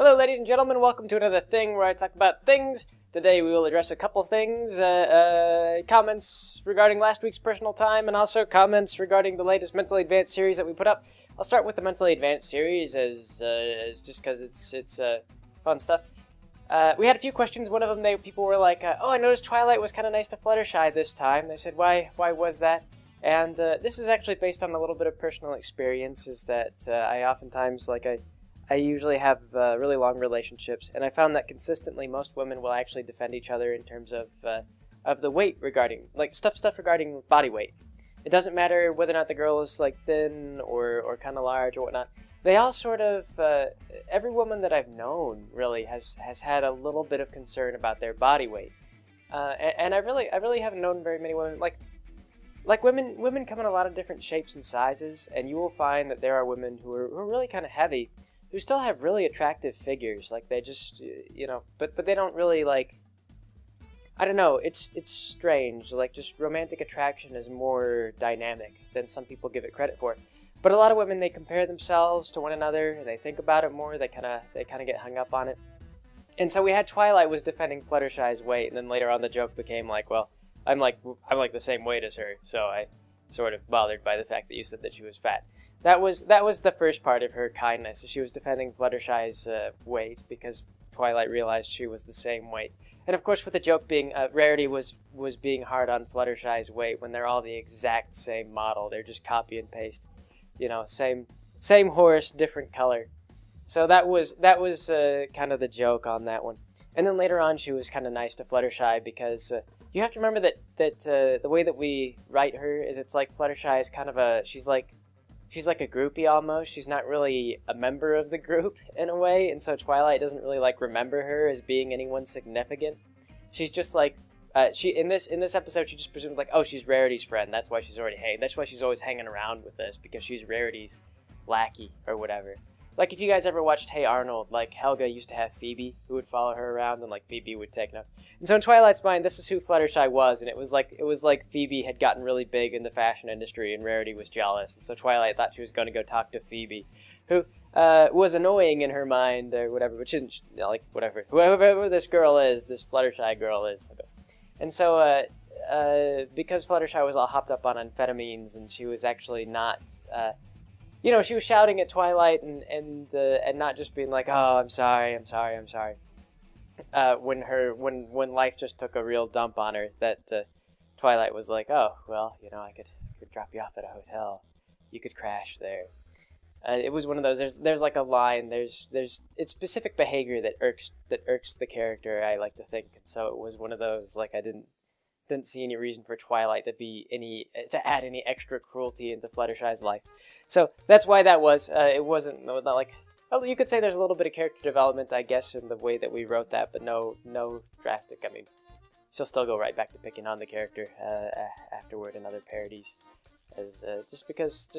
Hello ladies and gentlemen, welcome to another thing where I talk about things. Today we will address a couple things, comments regarding last week's personal time, and also comments regarding the latest Mentally Advanced series that we put up. I'll start with the Mentally Advanced series as just because it's fun stuff. We had a few questions. One of them, people were like, oh, I noticed Twilight was kind of nice to Fluttershy this time. They said, why was that? And this is actually based on a little bit of personal experience, is that I oftentimes, I usually have really long relationships, and I found that consistently most women will actually defend each other in terms of the weight regarding, stuff regarding body weight. It doesn't matter whether or not the girl is, thin or kind of large or whatnot. They all sort of, every woman that I've known really has had a little bit of concern about their body weight. And I really haven't known very many women, women come in a lot of different shapes and sizes, and you will find that there are women who are really kind of heavy, who still have really attractive figures. They just, but they don't really, I don't know, it's strange. Just romantic attraction is more dynamic than some people give it credit for. But a lot of women, they compare themselves to one another, and they think about it more, they kind of get hung up on it. And so we had Twilight was defending Fluttershy's weight, and then later on the joke became well, I'm the same weight as her, so I sort of bothered by the fact that you said that she was fat. That was the first part of her kindness. She was defending Fluttershy's weight because Twilight realized she was the same weight. And of course, with the joke being Rarity was being hard on Fluttershy's weight when they're all the exact same model. They're just copy and paste, same horse, different color. So that was kind of the joke on that one. And then later on, she was kind of nice to Fluttershy because you have to remember that the way that we write her is it's like Fluttershy is kind of she's like a groupie almost. She's not really a member of the group in a way, and so Twilight doesn't really remember her as being anyone significant. She's just in this episode she just presumed oh, she's Rarity's friend. That's why she's that's why she's always hanging around with us, because she's Rarity's lackey or whatever. If you guys ever watched Hey Arnold, Helga used to have Phoebe who would follow her around, and Phoebe would take notes. And so in Twilight's mind, this is who Fluttershy was, and it was like Phoebe had gotten really big in the fashion industry, and Rarity was jealous. And so Twilight thought she was going to go talk to Phoebe, who was annoying in her mind or whatever, but she didn't whatever. Whoever this girl is, this Fluttershy girl is. And so because Fluttershy was all hopped up on amphetamines, and she was actually not. She was shouting at Twilight and not just being oh, I'm sorry. When life just took a real dump on her, that Twilight was oh, well, I could drop you off at a hotel. You could crash there. It was one of those. There's a line. It's specific behavior that irks the character, I like to think, and so it was one of those. I didn't see any reason for Twilight to add any extra cruelty into Fluttershy's life. So that's why that was. It wasn't not well, you could say there's a little bit of character development, I guess, in the way that we wrote that, but no drastic. I mean, she'll still go right back to picking on the character afterward in other parodies, as just because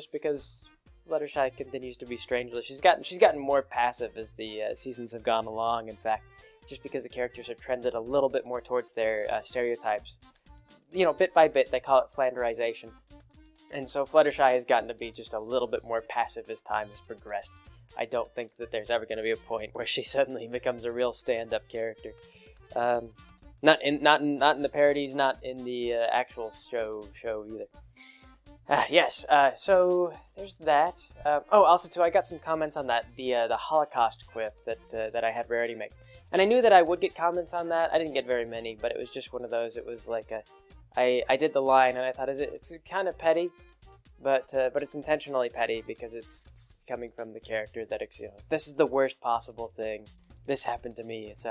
Fluttershy continues to be strangely. She's gotten more passive as the seasons have gone along. In fact, just because the characters have trended a little bit more towards their stereotypes. Bit by bit, they call it Flanderization. And so Fluttershy has gotten to be just a little bit more passive as time has progressed. I don't think that there's ever going to be a point where she suddenly becomes a real stand-up character. Not in the parodies, not in the actual show either. Yes, so there's that. Also too, I got some comments on that, the Holocaust quip that I had Rarity make. And I knew that I would get comments on that. I didn't get very many, but it was just one of those. It was I did the line, and I thought, it's kind of petty, but it's intentionally petty because it's coming from the character that this is the worst possible thing. This happened to me. It's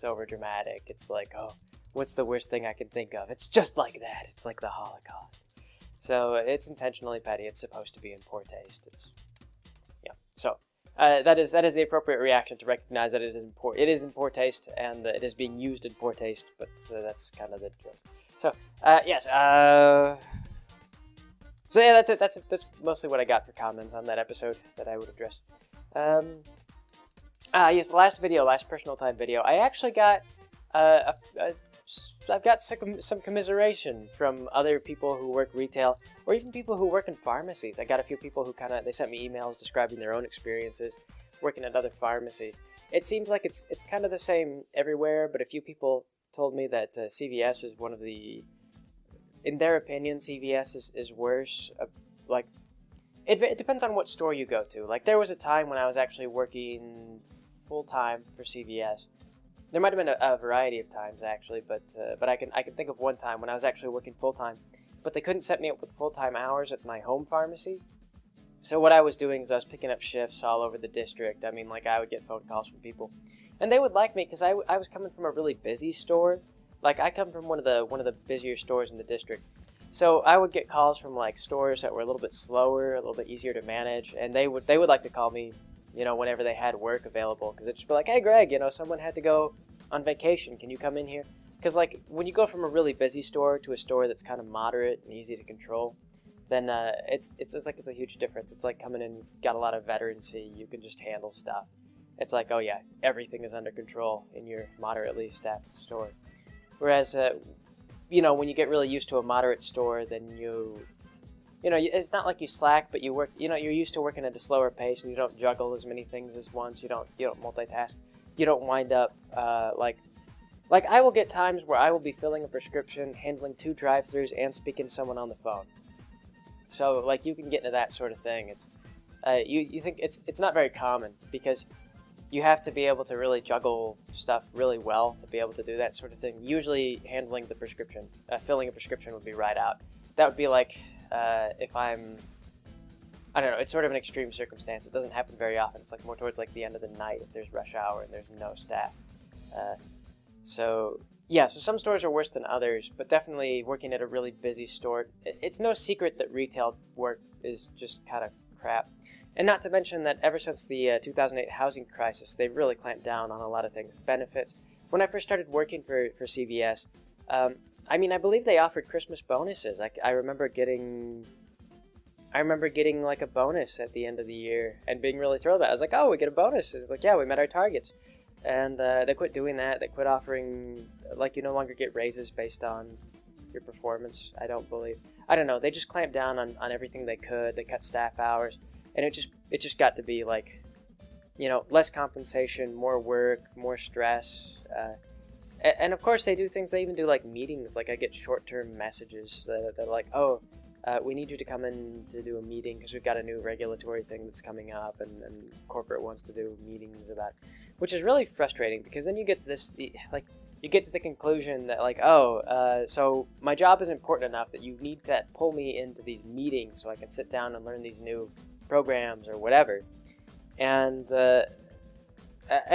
over dramatic. It's oh, what's the worst thing I can think of? It's just like that. It's like the Holocaust. So it's intentionally petty. It's supposed to be in poor taste. So. That is the appropriate reaction to recognize that it is in poor taste, and it is being used in poor taste, but that's kind of the joke. So, yes, so yeah, that's it. That's mostly what I got for comments on that episode that I would address. Yes, last personal time video, I actually got, I've got some commiseration from other people who work retail, or even people who work in pharmacies. I got a few people who they sent me emails describing their own experiences working at other pharmacies. it seems like it's kind of the same everywhere, but a few people told me that CVS is one of the, in their opinion, CVS is worse. Like, it depends on what store you go to. Like, there was a time when I was actually working full-time for CVS. There might have been a variety of times, actually, but I can think of one time when I was actually working full-time, but they couldn't set me up with full-time hours at my home pharmacy. So what I was doing is I was picking up shifts all over the district. I mean, like, I would get phone calls from people, and they would like me because I was coming from a really busy store. Like, I come from one of the busier stores in the district. So I would get calls from, like, stores that were a little bit slower, a little bit easier to manage, and they would like to call me, you know, whenever they had work available, because it'd just be like, hey, Greg, you know, someone had to go on vacation. Can you come in here? Because, like, when you go from a really busy store to a store that's kind of moderate and easy to control, then it's like it's a huge difference. It's like coming in, you've got a lot of veterancy, you can just handle stuff. It's like, oh yeah, everything is under control in your moderately staffed store. Whereas, you know, when you get really used to a moderate store, then you know, it's not like you slack, but you work, you know, you're used to working at a slower pace, and you don't juggle as many things as once. You don't multitask. You don't wind up like I will get times where I will be filling a prescription, handling 2 drive-thrus, and speaking to someone on the phone. So, like, you can get into that sort of thing. It's you think it's not very common, because you have to be able to really juggle stuff really well to be able to do that sort of thing. Usually, handling the prescription, filling a prescription would be right out. That would be like if I don't know, it's sort of an extreme circumstance. It doesn't happen very often. It's like more towards like the end of the night if there's rush hour and there's no staff. So yeah, so some stores are worse than others, but definitely working at a really busy store, it's no secret that retail work is just kind of crap. And not to mention that ever since the 2008 housing crisis, they've really clamped down on a lot of things. Benefits. When I first started working for CVS, I mean, I believe they offered Christmas bonuses. I remember getting like a bonus at the end of the year and being really thrilled about it. I was like, oh, we get a bonus. It's like, yeah, we met our targets. And they quit doing that. They quit offering, like, you no longer get raises based on your performance, I don't believe. I don't know. They just clamped down on everything they could. They cut staff hours. And it just got to be like, you know, less compensation, more work, more stress. And of course they do things, they even do like meetings. Like I get short-term messages that are like, oh, we need you to come in to do a meeting because we've got a new regulatory thing that's coming up, and corporate wants to do meetings about it, which is really frustrating, because then you get to this, like, you get to the conclusion that, like, oh, so my job is important enough that you need to pull me into these meetings so I can sit down and learn these new programs or whatever. And I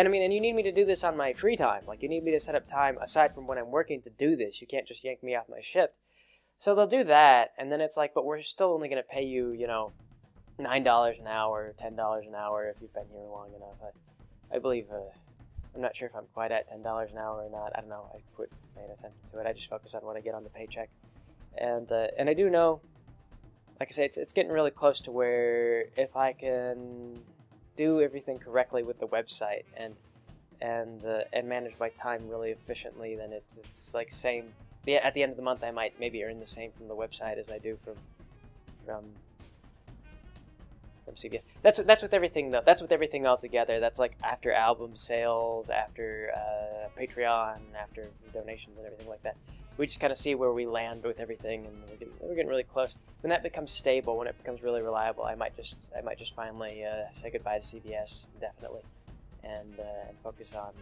mean, and you need me to do this on my free time. Like, you need me to set up time aside from when I'm working to do this. You can't just yank me off my shift. So they'll do that, and then it's like, but we're still only going to pay you, you know, $9 an hour, $10 an hour if you've been here long enough. I believe, I'm not sure if I'm quite at $10 an hour or not. I don't know. I quit paying attention to it. I just focus on what I get on the paycheck. And I do know, like I say, it's getting really close to where if I can do everything correctly with the website and manage my time really efficiently, then it's like same. At the end of the month, I might maybe earn the same from the website as I do from CVS. That's with everything though. That's with everything all together. That's like after album sales, after Patreon, after donations and everything like that. We just kind of see where we land with everything, and we're getting really close. When that becomes stable, when it becomes really reliable, I might just finally say goodbye to CVS definitely, and focus on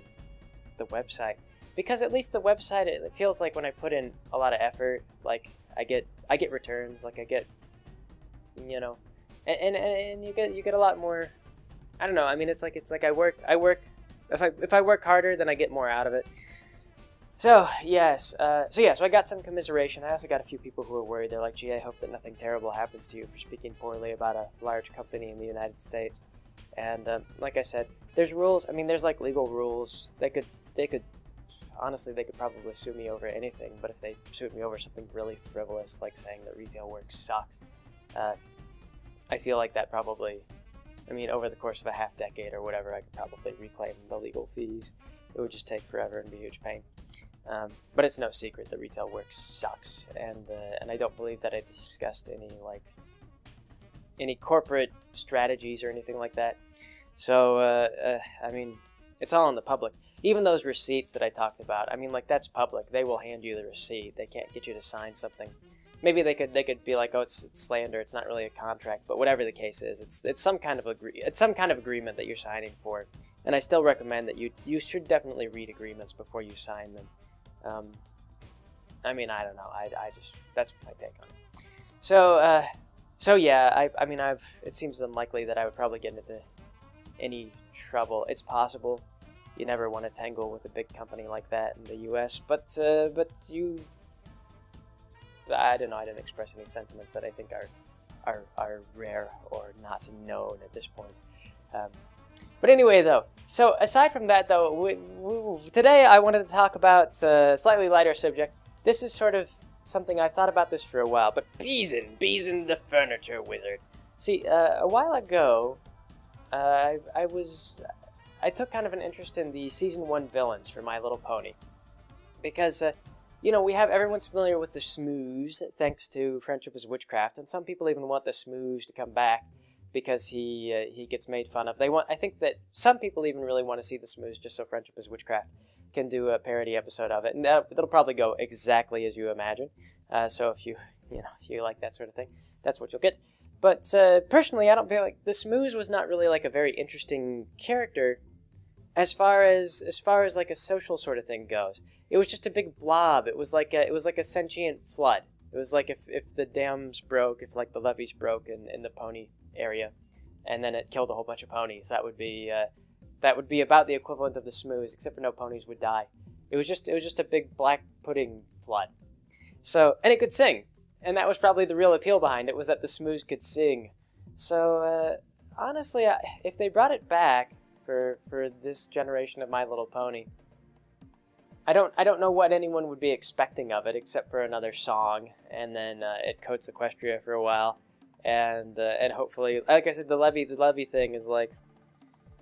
the website. Because at least the website, it feels like when I put in a lot of effort, like I get returns, like I get, you know, and you get a lot more. I don't know. I mean, it's like I work. If I work harder, then I get more out of it. So yes, so I got some commiseration. I also got a few people who are worried. They're like, "Gee, I hope that nothing terrible happens to you for speaking poorly about a large company in the United States." And like I said, there's rules. I mean, there's like legal rules. They could. Honestly, they could probably sue me over anything, but if they sued me over something really frivolous, like saying that retail work sucks, I feel like that probably, I mean, over the course of a half decade or whatever, I could probably reclaim the legal fees. It would just take forever and be a huge pain. But it's no secret that retail work sucks, and I don't believe that I discussed any corporate strategies or anything like that. So, I mean, It's all in the public. Even those receipts that I talked about, I mean, like, that's public. They will hand you the receipt. They can't get you to sign something. Maybe they could be like, oh, it's slander. It's not really a contract. But whatever the case is, it's some kind of agreement that you're signing for. And I still recommend that you should definitely read agreements before you sign them. I mean, I don't know. I just, that's my take on it. So yeah, I mean, it seems unlikely that I would probably get into any trouble. It's possible. You never want to tangle with a big company like that in the U.S. But I don't know. I didn't express any sentiments that I think are rare or not known at this point. But anyway, though. So aside from that, though, today I wanted to talk about a slightly lighter subject. This is sort of something I've thought about this for a while. But Beezen the furniture wizard. See, a while ago, I took kind of an interest in the Season 1 villains for My Little Pony. Because, you know, everyone's familiar with the Smooze, thanks to Friendship is Witchcraft, and some people even want the Smooze to come back because he gets made fun of. I think that some people even really want to see the Smooze just so Friendship is Witchcraft can do a parody episode of it, and it'll probably go exactly as you imagine. So if you like that sort of thing, that's what you'll get. But personally, I don't feel like the Smooze was not really like a very interesting character as far as like a social sort of thing goes. It was just a big blob. It was like a sentient flood. It was like if the dams broke, if like the levees broke in the pony area, and then it killed a whole bunch of ponies. That would be about the equivalent of the Smooze, except for no ponies would die. It was just a big black pudding flood. So, and it could sing. And that was probably the real appeal behind it, was that the Smooze could sing. So, honestly, if they brought it back for this generation of My Little Pony, I don't know what anyone would be expecting of it, except for another song, and then it coats Equestria for a while, and hopefully, like I said, the levy thing is like,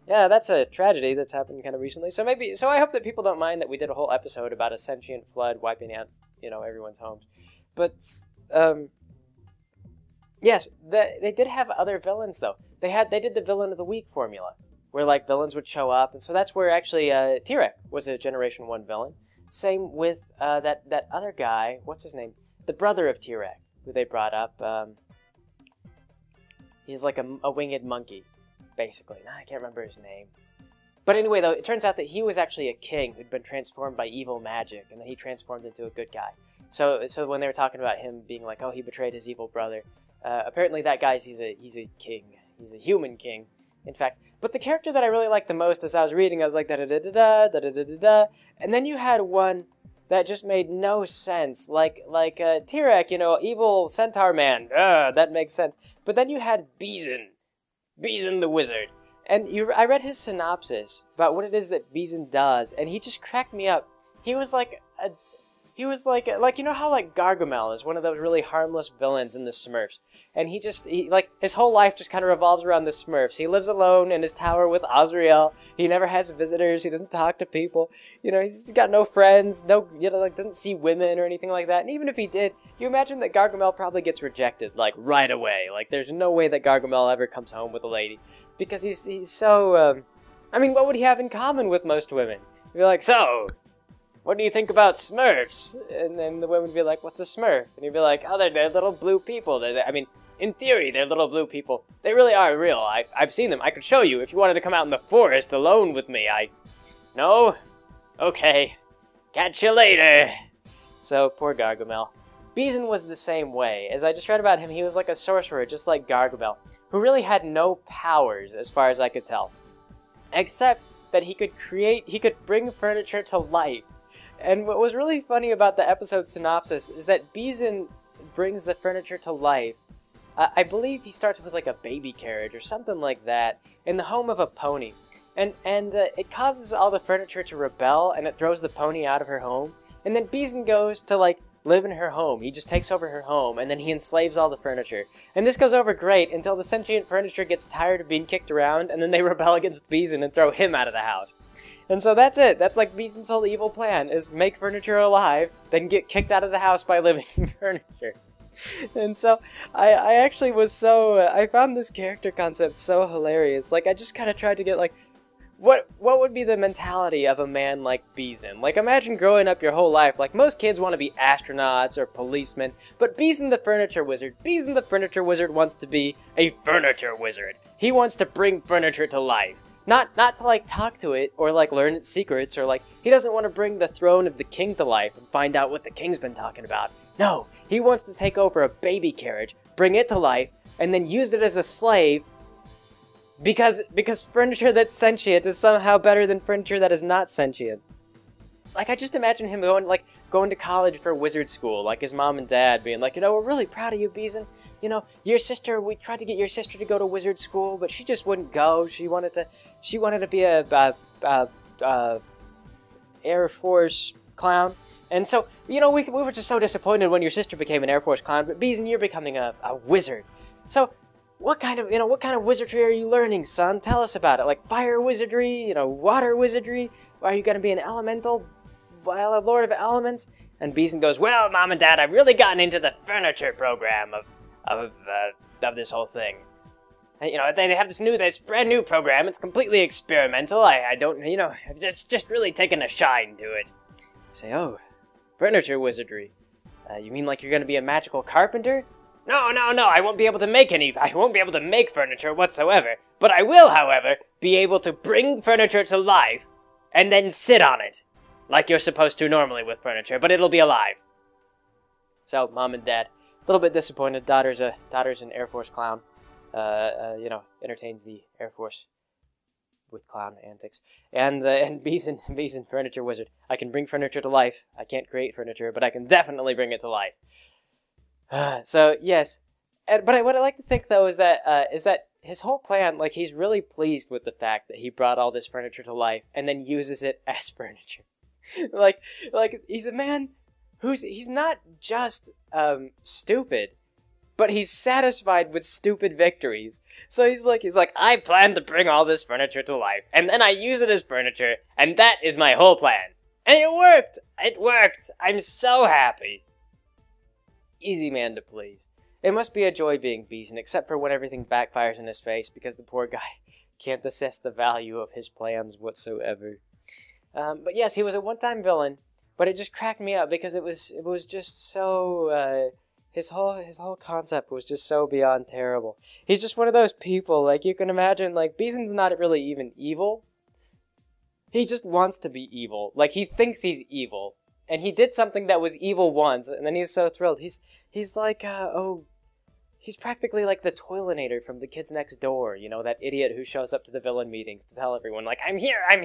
yeah, that's a tragedy that's happened kind of recently. So I hope that people don't mind that we did a whole episode about a sentient flood wiping out, everyone's homes. But yes, they did have other villains though. They did the villain of the week formula, where like villains would show up, and so that's where actually T-Rex was a Generation 1 villain. Same with that other guy, what's his name? The brother of T-Rex, who they brought up. He's like a winged monkey, basically. I can't remember his name. But anyway, though, it turns out that he was actually a king who'd been transformed by evil magic, and then he transformed into a good guy. So when they were talking about him being like, oh, he betrayed his evil brother, apparently that guy's he's a king. He's a human king, in fact. But the character that I really liked the most, as I was reading, I was like, da-da-da-da-da, da-da-da-da-da, and then you had one that just made no sense, like T-Rex, evil centaur man, that makes sense. But then you had Beezen the wizard, and I read his synopsis about what it is that Beezen does, and he just cracked me up. He was like how like Gargamel is one of those really harmless villains in the Smurfs, and his whole life just kind of revolves around the Smurfs. He lives alone in his tower with Azrael. He never has visitors. He doesn't talk to people. He's got no friends. Doesn't see women or anything like that. And even if he did, you imagine that Gargamel probably gets rejected like right away. Like there's no way that Gargamel ever comes home with a lady because he's so. I mean, what would he have in common with most women? He'd be like, so. What do you think about Smurfs? And then the women would be like, what's a Smurf? And he'd be like, oh, they're little blue people. In theory, they're little blue people. They really are real. I've seen them. I could show you if you wanted to come out in the forest alone with me. No? Okay. Catch you later. So, poor Gargamel. Beezen was the same way. As I just read about him, he was like a sorcerer, just like Gargamel, who really had no powers, as far as I could tell. Except that he could bring furniture to life. And what was really funny about the episode synopsis is that Beezen brings the furniture to life. I believe he starts with like a baby carriage or something like that in the home of a pony. And it causes all the furniture to rebel, and it throws the pony out of her home. And then Beezen goes to like live in her home. He just takes over her home, and then he enslaves all the furniture. And this goes over great until the sentient furniture gets tired of being kicked around, and then they rebel against Beezen and throw him out of the house. And so that's it. That's like Beezen's whole evil plan, is make furniture alive, then get kicked out of the house by living in furniture. And so I actually was I found this character concept so hilarious. Like, I just kind of tried to get like, what would be the mentality of a man like Beezen? Like, imagine growing up your whole life, like, most kids want to be astronauts or policemen, but Beezen the Furniture Wizard wants to be a furniture wizard. He wants to bring furniture to life. Not to, like, talk to it, or, like, learn its secrets, or, like, he doesn't want to bring the throne of the king to life and find out what the king's been talking about. No, he wants to take over a baby carriage, bring it to life, and then use it as a slave, because furniture that's sentient is somehow better than furniture that is not sentient. Like, I just imagine him going to college for wizard school, like his mom and dad being like, we're really proud of you, Beezen. Your sister, we tried to get your sister to go to wizard school, but she just wouldn't go. She wanted to be a Air Force clown. And so, we were just so disappointed when your sister became an Air Force clown, but Beezen, you're becoming a wizard. So, what kind of wizardry are you learning, son? Tell us about it. Like fire wizardry, water wizardry? Are you going to be an elemental, lord of elements? And Beezen goes, well, Mom and Dad, I've really gotten into the furniture program of this whole thing. They have this brand new program. It's completely experimental. I don't, I've just really taken a shine to it. I say, oh, furniture wizardry. You mean like you're going to be a magical carpenter? No, I won't be able to make furniture whatsoever. But I will, however, be able to bring furniture to life and then sit on it. Like you're supposed to normally with furniture, but it'll be alive. So, Mom and Dad, a little bit disappointed. Daughter's an Air Force clown. Entertains the Air Force with clown antics. And Beezen, furniture wizard. I can bring furniture to life. I can't create furniture, but I can definitely bring it to life. So, yes. But what I like to think, though, is that his whole plan, like, he's really pleased with the fact that he brought all this furniture to life and then uses it as furniture. like, he's a man he's not just, stupid, but he's satisfied with stupid victories. So he's like, I plan to bring all this furniture to life, and then I use it as furniture, and that is my whole plan. And it worked! It worked! I'm so happy. Easy man to please. It must be a joy being Beezen, except for when everything backfires in his face, because the poor guy can't assess the value of his plans whatsoever. But yes, he was a one-time villain, but it just cracked me up, because it was just so, his whole concept was just so beyond terrible. He's just one of those people, like, you can imagine, like, Beezen's not really even evil. He just wants to be evil. Like, he thinks he's evil. And he did something that was evil once, and then he's so thrilled. He's like, he's practically like the Toilinator from The Kids Next Door, that idiot who shows up to the villain meetings to tell everyone, like, I'm here, I'm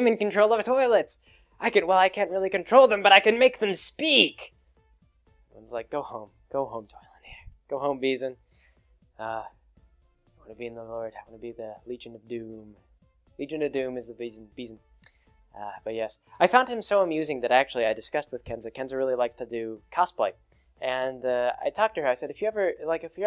in control of toilets. I can't really control them, but I can make them speak. Everyone's like, go home, Toilinator. Go home, Beezen. I want to be in the Lord. I want to be the Legion of Doom. Legion of Doom is the Beezen. But yes, I found him so amusing that actually I discussed with Kenza. Kenza really likes to do cosplay. And I talked to her, I said, if you're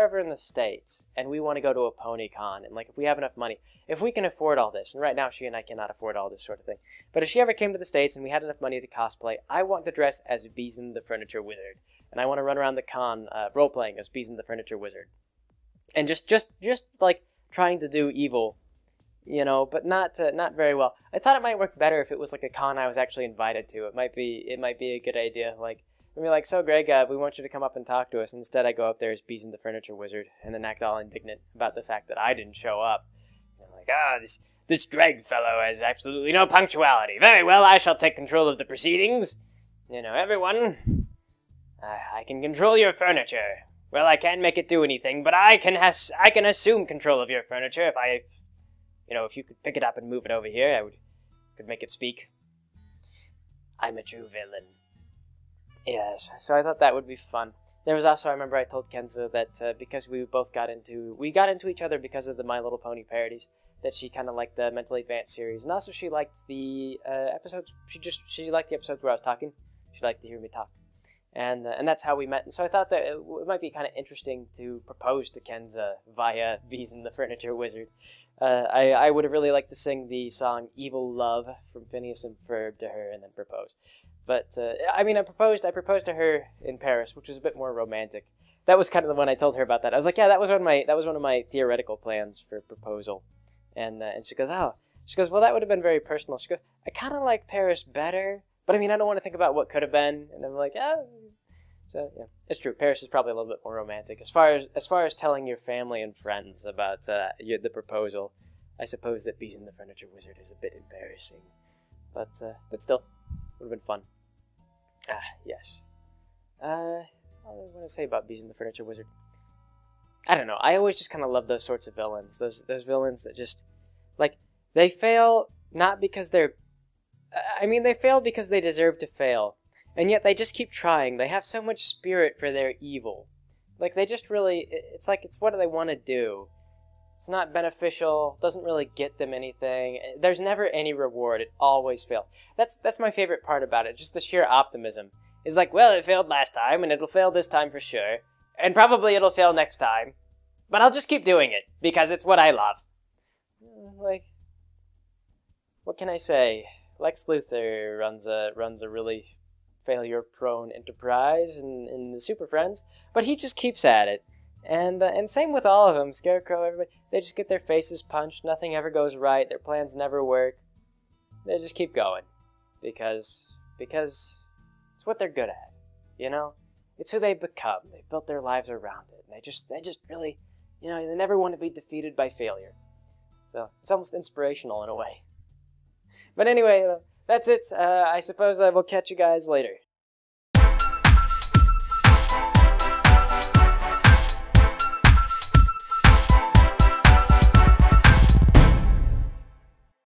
ever in the States, and we want to go to a pony con, and if we have enough money, if we can afford all this, and right now she and I cannot afford all this sort of thing, but if she ever came to the States and we had enough money to cosplay, I want to dress as Beezen the Furniture Wizard. And I want to run around the con, role-playing as Beezen the Furniture Wizard. And just trying to do evil, but not very well. I thought it might work better if it was like a con I was actually invited to. It might be a good idea, I'd be like, so Greg, we want you to come up and talk to us. Instead, I go up there as Beezen the Furniture Wizard, and then act all indignant about the fact that I didn't show up. This Greg fellow has absolutely no punctuality. Very well, I shall take control of the proceedings. Everyone, I can control your furniture. Well, I can't make it do anything, but I can assume control of your furniture if you could pick it up and move it over here, could make it speak. I'm a true villain. Yes, so I thought that would be fun. There was also, I remember I told Kenza that because we got into each other because of the My Little Pony parodies, that she kind of liked the Mentally Advanced series, and also she liked the episodes. She liked the episodes where I was talking. She liked to hear me talk, and that's how we met. And so I thought that it might be kind of interesting to propose to Kenza via Beezen the Furniture Wizard. I would have really liked to sing the song "Evil Love" from Phineas and Ferb to her, and then propose. But, I proposed to her in Paris, which was a bit more romantic. That was kind of the one I told her about that. I was like, yeah, that was one of my theoretical plans for proposal. And she goes, oh. She goes, well, that would have been very personal. She goes, I kind of like Paris better, but I mean, I don't want to think about what could have been. And I'm like, oh. So, yeah, it's true. Paris is probably a little bit more romantic. As far as telling your family and friends about the proposal, I suppose that Beezen the Furniture Wizard is a bit embarrassing. But still, would have been fun. Ah, yes. What do I want to say about Beezen the Furniture Wizard? I don't know. I always just kind of love those sorts of villains. Those villains that just, like, they fail not because they're... I mean, they fail because they deserve to fail. And yet they just keep trying. They have so much spirit for their evil. Like, they just really... It's like, it's what they want to do. It's not beneficial. Doesn't really get them anything. There's never any reward. It always fails. That's my favorite part about it. Just the sheer optimism. It's like, well, it failed last time, and it'll fail this time for sure. And probably it'll fail next time. But I'll just keep doing it, because it's what I love. Like, what can I say? Lex Luthor runs a really failure-prone enterprise in the Super Friends, but he just keeps at it. And same with all of them, Scarecrow, everybody. They just get their faces punched, nothing ever goes right, their plans never work. They just keep going. Because it's what they're good at, you know? It's who they've become. They've built their lives around it. And they just really, you know, they never want to be defeated by failure. So, it's almost inspirational in a way. But anyway, that's it. I suppose I will catch you guys later.